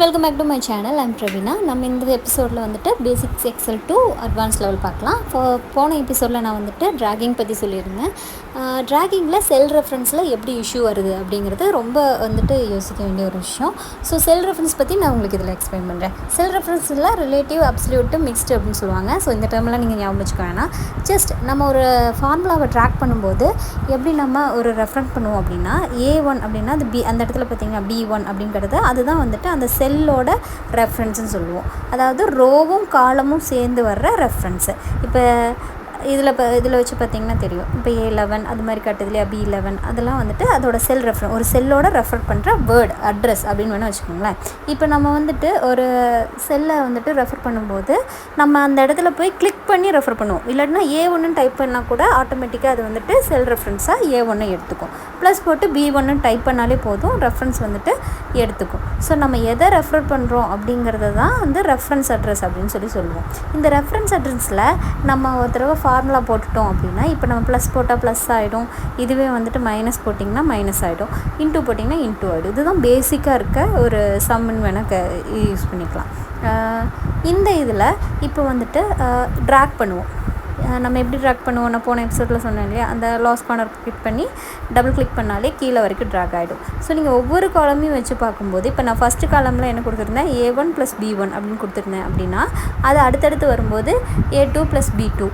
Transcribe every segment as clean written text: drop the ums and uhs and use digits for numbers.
Welcome back to my channel. I'm Praveena. நம்ம இந்த எபிசோடில் வந்துட்டு basics Excel to advance level பார்க்கலாம். போன எபிசோடில் நான் வந்துட்டு ட்ராகிங் பற்றி சொல்லியிருந்தேன். ட்ராகிங்கில் செல் ரெஃபரன்ஸில் எப்படி இஷ்யூ வருது அப்படிங்கிறது ரொம்ப வந்துட்டு யோசிக்க வேண்டிய ஒரு விஷயம். ஸோ செல் ரெஃபரன்ஸ் பற்றி நான் உங்களுக்கு இதில் எக்ஸ்பிளைன் பண்ணுறேன். செல் ரெஃபரன்ஸில் ரிலேட்டிவ், அப்சல்யூட்டு, மிக்ஸ்டு அப்படின்னு சொல்லுவாங்க. ஸோ இந்த டேர்ம்லாம் நீங்கள் ஞாபகம் வச்சுக்க வேணாம். ஜஸ்ட் நம்ம ஒரு ஃபார்முலாவை ட்ராக் பண்ணும்போது எப்படி நம்ம ஒரு ரெஃபரன்ஸ் பண்ணுவோம் அப்படின்னா, A1 அப்படின்னா அது அந்த இடத்துல பார்த்திங்கன்னா B1 அப்படிங்கிறது அதுதான் வந்துட்டு அந்த செல்லோட ரெஃபரன்ஸ்னு சொல்லுவோம். அதாவது ரோவும் காலமும் சேர்ந்து வர்ற ரெஃபரன்ஸு. இப்போ இதில் வச்சு பார்த்திங்கன்னா தெரியும். இப்போ A11 அது மாதிரி காட்டுதுலையா, B11 அதெல்லாம் வந்துட்டு அதோட செல் ரெஃபரன்ஸ், ஒரு செல்லோட ரெஃபர் பண்ணுற வேர்டு அட்ரஸ் அப்படின்னு வேணால் வச்சுக்கோங்களேன். இப்போ நம்ம வந்துட்டு ஒரு செல்லை வந்துட்டு ரெஃபர் பண்ணும்போது நம்ம அந்த இடத்துல போய் கிளிக் பண்ணி ரெஃபர் பண்ணுவோம். இல்லாட்டினா A1 டைப் பண்ணால் கூட ஆட்டோமேட்டிக்காக அது வந்துட்டு செல் ரெஃபரன்ஸாக A1 எடுத்துக்கும். ப்ளஸ் போட்டு B1 டைப் பண்ணாலே போதும், ரெஃபரன்ஸ் வந்துட்டு எடுத்துக்கும். ஸோ நம்ம எதை ரெஃபர் பண்ணுறோம் அப்படிங்கிறது தான் வந்து ரெஃபரன்ஸ் அட்ரஸ் அப்படின்னு சொல்லுவோம். இந்த ரெஃபரன்ஸ் அட்ரஸில் நம்ம ஒரு தடவை ஃபார்முலா போட்டுட்டோம் அப்படின்னா, இப்போ நம்ம ப்ளஸ் போட்டால் ப்ளஸ் ஆகிடும், இதுவே வந்துட்டு மைனஸ் போட்டிங்கன்னா மைனஸ் ஆகிடும், இன்ட்டு போட்டிங்கன்னா இன்ட்டு ஆகிடும். இதுதான் பேசிக்காக இருக்க ஒரு சம்முன்னு வேணால் யூஸ் பண்ணிக்கலாம். இந்த இதில் இப்போ வந்துட்டு ட்ராக் பண்ணுவோம். நம்ம எப்படி ட்ராக் பண்ணுவோம், நான் போன எபிசோடில் சொன்னேன் இல்லையா, அந்த லாஸ் கார்னர் கிளிக் பண்ணி டபுள் கிளிக் பண்ணாலே கீழே வரைக்கும் ட்ராக் ஆகிடும். ஸோ நீங்கள் ஒவ்வொரு காலமையும் வச்சு பார்க்கும்போது, இப்போ நான் ஃபஸ்ட்டு காலமில் என்ன கொடுத்துருந்தேன், A1 + B1 அப்படின்னு கொடுத்துருந்தேன் அப்படின்னா, அது அடுத்தடுத்து வரும்போது A2 + B2,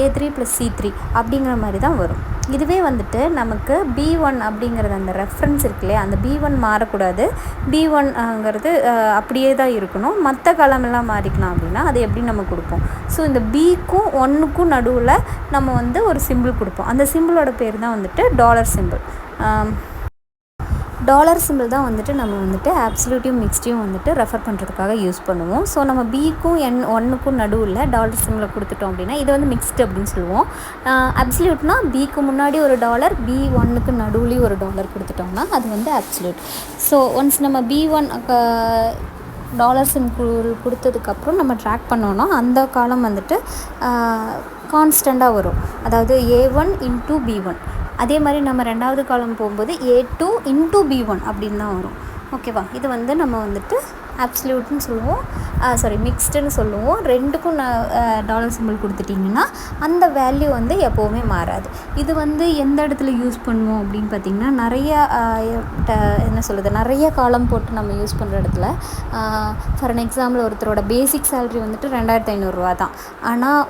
A3 + C3 அப்படிங்கிற மாதிரி தான் வரும். இதுவே வந்துட்டு நமக்கு B1 அப்படிங்கிறது அந்த ரெஃபரன்ஸ் இருக்கு இல்லையா, அந்த B1 மாறக்கூடாது. B1ங்கிறது அப்படியே தான் இருக்கணும். மற்ற காலமெல்லாம் மாறிக்கலாம் அப்படின்னா அது எப்படி நம்ம கொடுப்போம். ஸோ இந்த Bக்கும் 1க்கும் நடுவில் நம்ம வந்து ஒரு சிம்பிள் கொடுப்போம். அந்த சிம்பிளோட பேர் தான் வந்துட்டு டாலர் சிம்பிள். டாலர் சிம்பிள் தான் வந்துட்டு நம்ம வந்துட்டு அப்சல்யூட்டையும் மிக்ஸ்டையும் வந்துட்டு ரெஃபர் பண்ணுறதுக்காக யூஸ் பண்ணுவோம். ஸோ நம்ம Bக்கும் 1க்கும் நடுவில் டாலர் சிம்பிளை கொடுத்துட்டோம் அப்படின்னா இது வந்து மிக்ஸ்டு அப்படின்னு சொல்லுவோம். அப்சல்யூட்னா Bக்கு முன்னாடி ஒரு டாலர், B1க்கு நடுவுலேயும் ஒரு டாலர் கொடுத்துட்டோம்னா அது வந்து அப்சல்யூட். ஸோ ஒன்ஸ் நம்ம B1 டாலர் சிம்பிள் கொடுத்ததுக்கப்புறம் நம்ம ட்ராக் பண்ணோன்னா அந்த காலம் வந்துட்டு கான்ஸ்டண்ட்டாக வரும். அதாவது A1 × B1. அதே மாதிரி நம்ம ரெண்டாவது காலம் போகும்போது A2 × B1 அப்படின்னு தான் வரும். ஓகேவா? இது வந்து நம்ம வந்துட்டு அப்சல்யூட்னு சொல்லுவோம், மிக்ஸ்டுன்னு சொல்லுவோம். ரெண்டுக்கும் டாலர் சிம்பிள் கொடுத்துட்டிங்கன்னா அந்த வேல்யூ வந்து எப்போவுமே மாறாது. இது வந்து எந்த இடத்துல யூஸ் பண்ணுவோம் அப்படின்னு பார்த்திங்கன்னா, நிறைய காலம் போட்டு நம்ம யூஸ் பண்ணுற இடத்துல, ஃபார் அன் எக்ஸாம்பிள் ஒருத்தரோட பேசிக் சேலரி வந்துட்டு 2500 தான். ஆனால்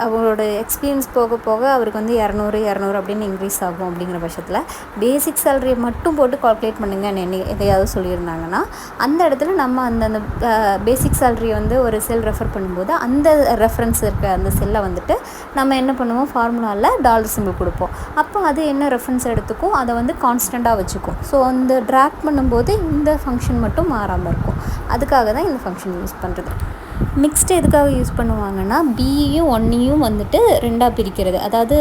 அவரோட எக்ஸ்பீரியன்ஸ் போக போக அவருக்கு வந்து 200 அப்படின்னு இன்க்ரீஸ் ஆகும். அப்படிங்கிற பட்சத்தில் பேசிக் சேலரியை மட்டும் போட்டு கால்குலேட் பண்ணுங்கன்னு எதையாவது சொல்லியிருந்தாங்கன்னா அந்த இடத்துல நம்ம அந்த பேசிக் சேலரியை வந்து ஒரு செல் ரெஃபர் பண்ணும்போது அந்த ரெஃபரன்ஸ் இருக்க அந்த செல்லை வந்துட்டு நம்ம என்ன பண்ணுவோம், ஃபார்முலாவில் டாலர் சிம்பிள் கொடுப்போம். அப்போ அது என்ன ரெஃபரன்ஸ் எடுத்துக்கும், அதை வந்து கான்ஸ்டண்ட்டாக வச்சுக்கும். ஸோ அந்த ட்ராக் பண்ணும்போது இந்த ஃபங்க்ஷன் மட்டும் மாறாமல் இருக்கும். அதுக்காக தான் இந்த ஃபங்க்ஷன் யூஸ் பண்ணுறது. மிக்ஸ்டு எதுக்காக யூஸ் பண்ணுவாங்கன்னா, B-யும் 1-யும் வந்துட்டு ரெண்டாக பிரிக்கிறது. அதாவது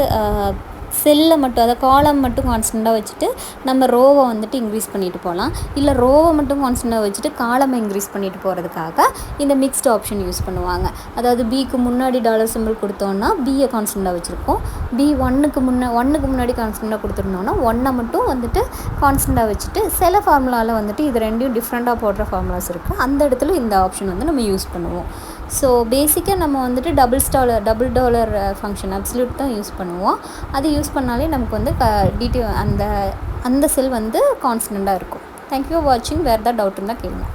செல்லை மட்டும், அதாவது காலம் மட்டும் கான்ஸ்டண்ட்டாக வச்சுட்டு நம்ம ரோவை வந்துட்டு இன்க்ரீஸ் பண்ணிட்டு போகலாம். இல்லை ரோவை மட்டும் கான்ஸ்டண்ட்டாக வச்சுட்டு காலமை இன்க்ரீஸ் பண்ணிட்டு போகிறதுக்காக இந்த மிக்ஸ்டு ஆப்ஷன் யூஸ் பண்ணுவாங்க. அதாவது Bக்கு முன்னாடி டாலர் சிம்பிள் கொடுத்தோன்னா Bயை கான்ஸ்டண்ட்டாக வச்சுருக்கோம். B1க்கு முன்னாடி கான்ஸ்டண்ட்டாக கொடுத்துருந்தோன்னா 1 மட்டும் வந்துட்டு கான்ஸ்டண்ட்டாக வச்சுட்டு, சில ஃபார்முலாவில் வந்துட்டு இது ரெண்டையும் டிஃப்ரெண்ட்டாக போடுற ஃபார்முலாஸ் இருக்குது. அந்த இடத்துல இந்த ஆப்ஷன் வந்து நம்ம யூஸ் பண்ணுவோம். ஸோ பேசிக்காக நம்ம வந்துட்டு டபுள் டாலர் ஃபங்க்ஷன் அப்சல்யூட் தான் யூஸ் பண்ணுவோம். அது யூஸ் பண்ணாலே நமக்கு வந்து அந்த செல் வந்து கான்ஸ்டண்ட்டாக இருக்கும். தேங்க்யூ ஃபார் வாட்சிங். வேறு ஏதாவது டவுட் இருந்தால் கேளுங்க.